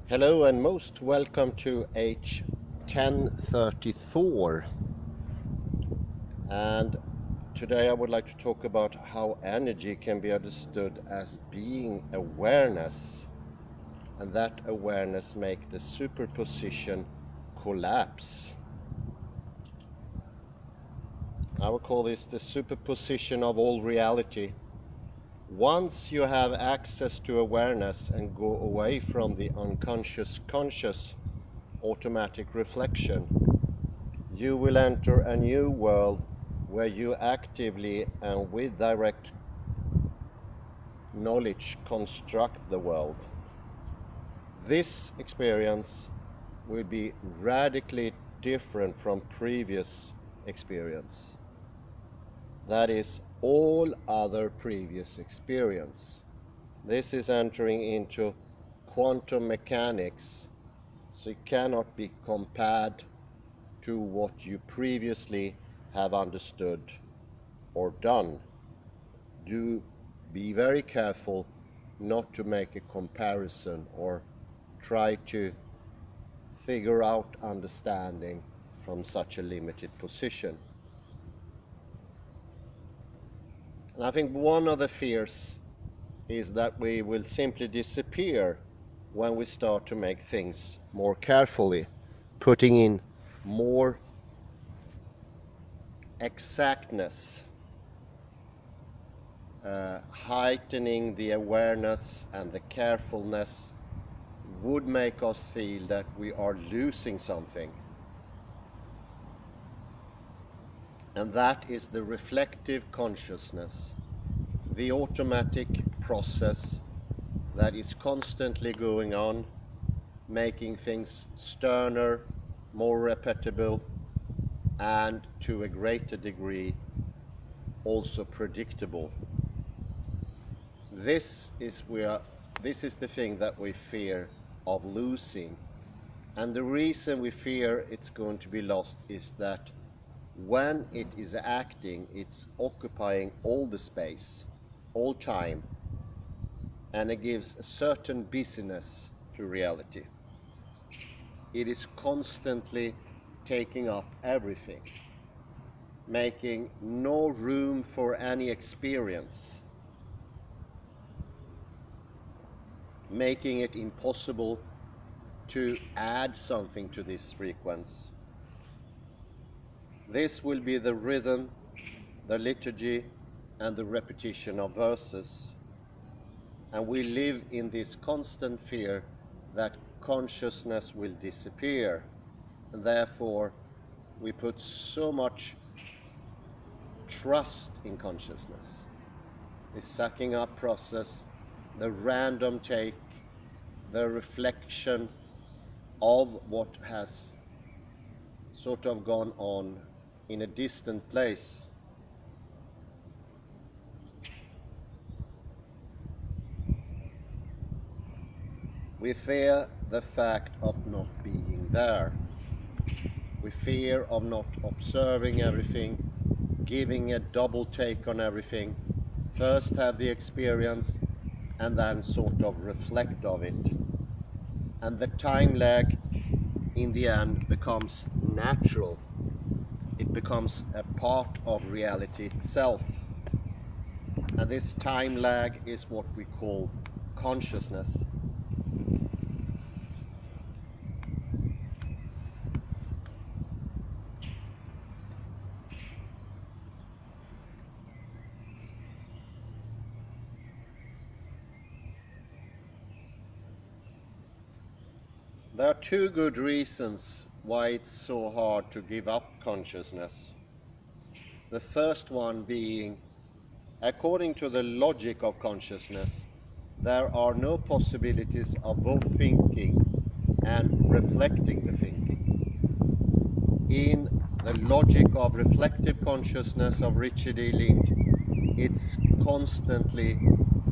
Hello and most welcome to H1034. And today I would like to talk about how energy can be understood as being awareness, and that awareness make the superposition collapse. I would call this the superposition of all reality. Once you have access to awareness and go away from the unconscious conscious automatic reflection, you will enter a new world where you actively and with direct knowledge construct the world. This experience will be radically different from previous experience. That is, all other previous experience. This is entering into quantum mechanics, so it cannot be compared to what you previously have understood or done. Do be very careful not to make a comparison or try to figure out understanding from such a limited position. And I think one of the fears is that we will simply disappear when we start to make things more carefully, putting in more exactness, heightening the awareness and the carefulness would make us feel that we are losing something. And that is the reflective consciousness, the automatic process that is constantly going on, making things sterner, more repeatable, and to a greater degree also predictable. This is the thing that we fear of losing. And the reason we fear it's going to be lost is that when it is acting, it's occupying all the space, all time, and it gives a certain busyness to reality. It is constantly taking up everything, making no room for any experience, making it impossible to add something to this frequency. This will be the rhythm, the liturgy, and the repetition of verses. And we live in this constant fear that consciousness will disappear. And therefore, we put so much trust in consciousness. The sucking up process, the random take, the reflection of what has sort of gone on in a distant place. We fear the fact of not being there. We fear of not observing everything, giving a double take on everything, first have the experience and then sort of reflect of it. And the time lag in the end becomes natural. It becomes a part of reality itself. And this time lag is what we call consciousness. There are two good reasons why it's so hard to give up consciousness. The first one being, according to the logic of consciousness, there are no possibilities of both thinking and reflecting the thinking. In the logic of reflective consciousness of Richard E. Lynch, it's constantly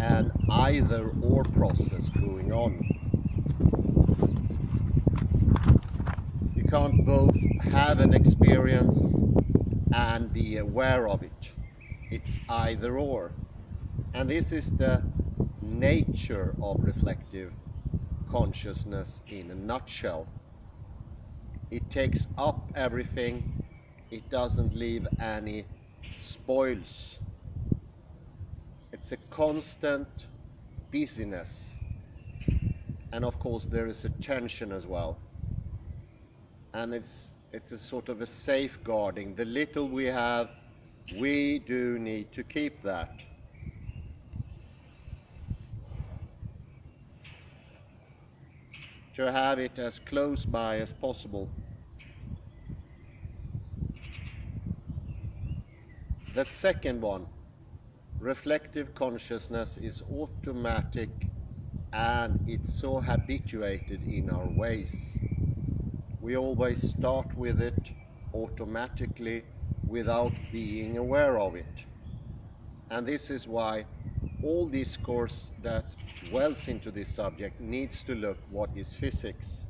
an either-or process going on. You can't both have an experience and be aware of it. It's either or. And this is the nature of reflective consciousness in a nutshell. It takes up everything, it doesn't leave any spoils. It's a constant busyness, and of course there is a tension as well, and it's a sort of a safeguarding. The little we have, we do need to keep that. To have it as close by as possible. The second one, reflective consciousness, is automatic, and it's so habituated in our ways. We always start with it automatically without being aware of it. And this is why all discourse that dwells into this subject needs to look what is physics,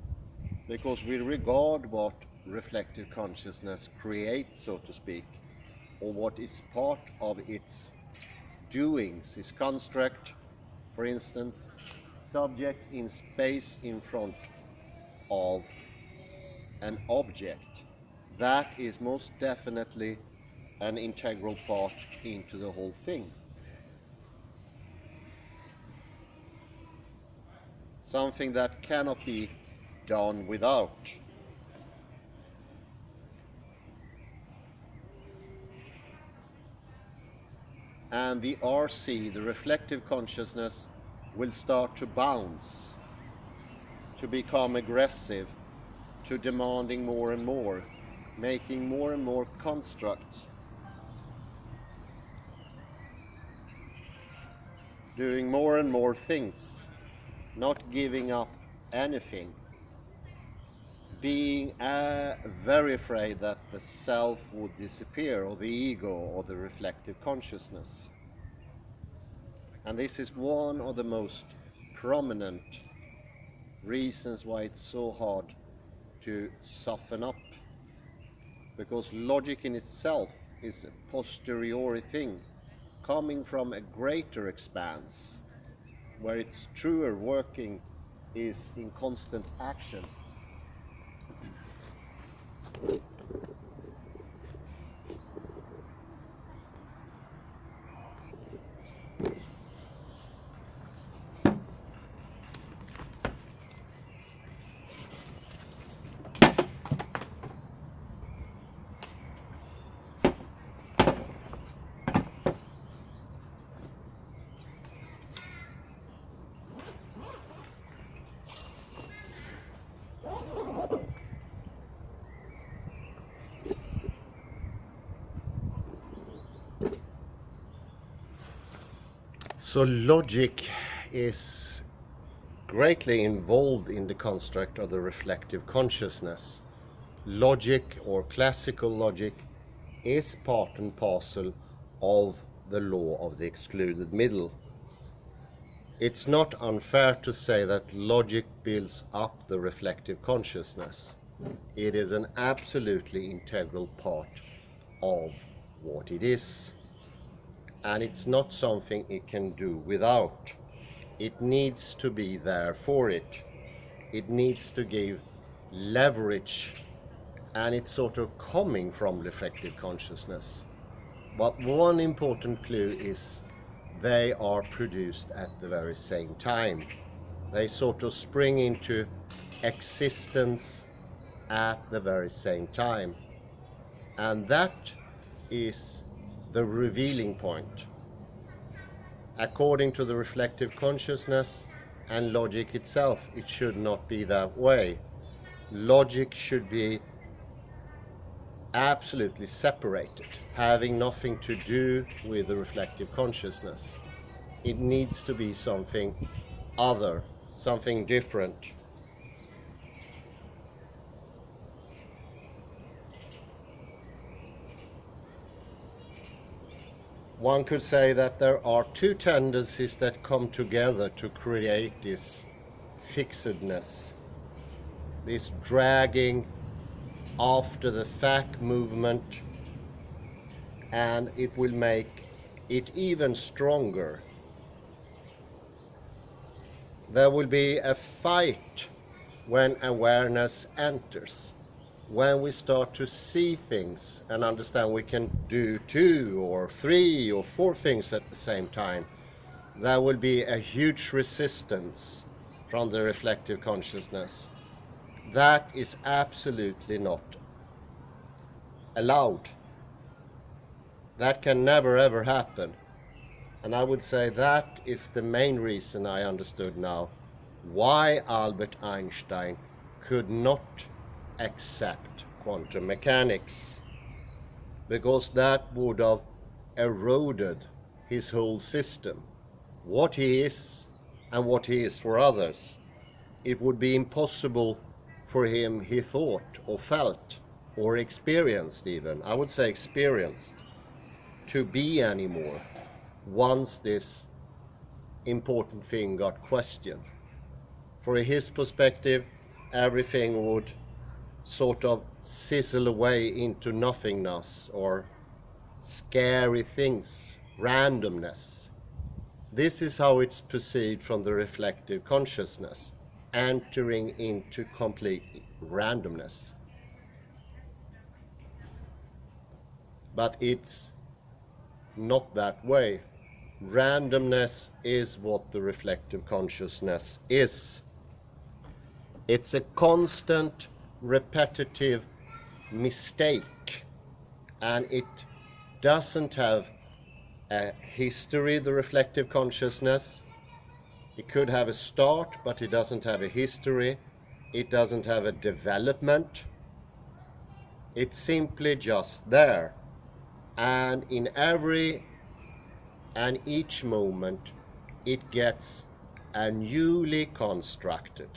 because we regard what reflective consciousness creates, so to speak, or what is part of its doings, its construct. For instance, subject in space in front of an object. That is most definitely an integral part into the whole thing. Something that cannot be done without. And the RC, the reflective consciousness, will start to bounce, to become aggressive, to demanding more and more, making more and more constructs, doing more and more things, not giving up anything, being very afraid that the self would disappear, or the ego, or the reflective consciousness. And this is one of the most prominent reasons why it's so hard to soften up, because logic in itself is a posteriori thing, coming from a greater expanse, where its truer working is in constant action. So logic is greatly involved in the construct of the reflective consciousness. Logic, or classical logic, is part and parcel of the law of the excluded middle. It's not unfair to say that logic builds up the reflective consciousness. It is an absolutely integral part of what it is. And it's not something it can do without. It needs to be there for it. It needs to give leverage, and it's sort of coming from reflective consciousness. But one important clue is they are produced at the very same time. They sort of spring into existence at the very same time. And that is the revealing point. According to the reflective consciousness and logic itself, it should not be that way. Logic should be absolutely separated, having nothing to do with the reflective consciousness. It needs to be something other, something different. One could say that there are two tendencies that come together to create this fixedness, this dragging after the fact movement, and it will make it even stronger. There will be a fight when awareness enters. When we start to see things and understand we can do 2 or 3 or 4 things at the same time, there will be a huge resistance from the reflective consciousness. That is absolutely not allowed. That can never ever happen. And I would say that is the main reason I understood now why Albert Einstein could not accept quantum mechanics, because that would have eroded his whole system, what he is and what he is for others. It would be impossible for him, he thought or felt or experienced, even I would say experienced, to be anymore once this important thing got questioned. For his perspective, everything would sort of sizzle away into nothingness or scary things, randomness. This is how it's perceived from the reflective consciousness, entering into complete randomness. But it's not that way. Randomness is what the reflective consciousness is. It's a constant, repetitive mistake, and it doesn't have a history, the reflective consciousness. It could have a start, but it doesn't have a history. It doesn't have a development. It's simply just there. And in every and each moment, it gets a newly constructed.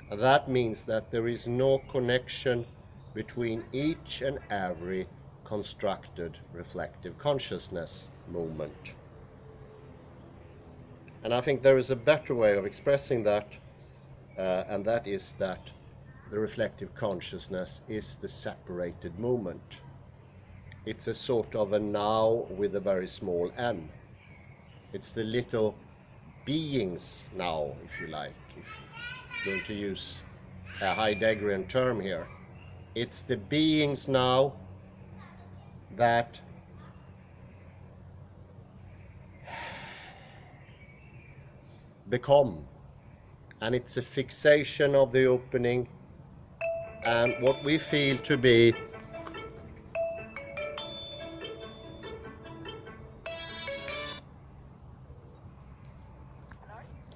That means that there is no connection between each and every constructed reflective consciousness moment. And I think there is a better way of expressing that, and that is that the reflective consciousness is the separated moment. It's a sort of a now with a very small n. It's the little beings now, if you like, if you're going to use a Heideggerian term here. It's the beings now that become, and it's a fixation of the opening and what we feel to be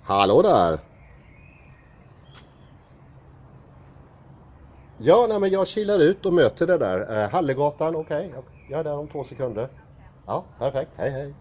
Hallå där! Ja, nej, men jag kilar ut och möter det där. Hallegatan, okej. Jag är där om 2 sekunder. Ja, perfekt. Hej, hej.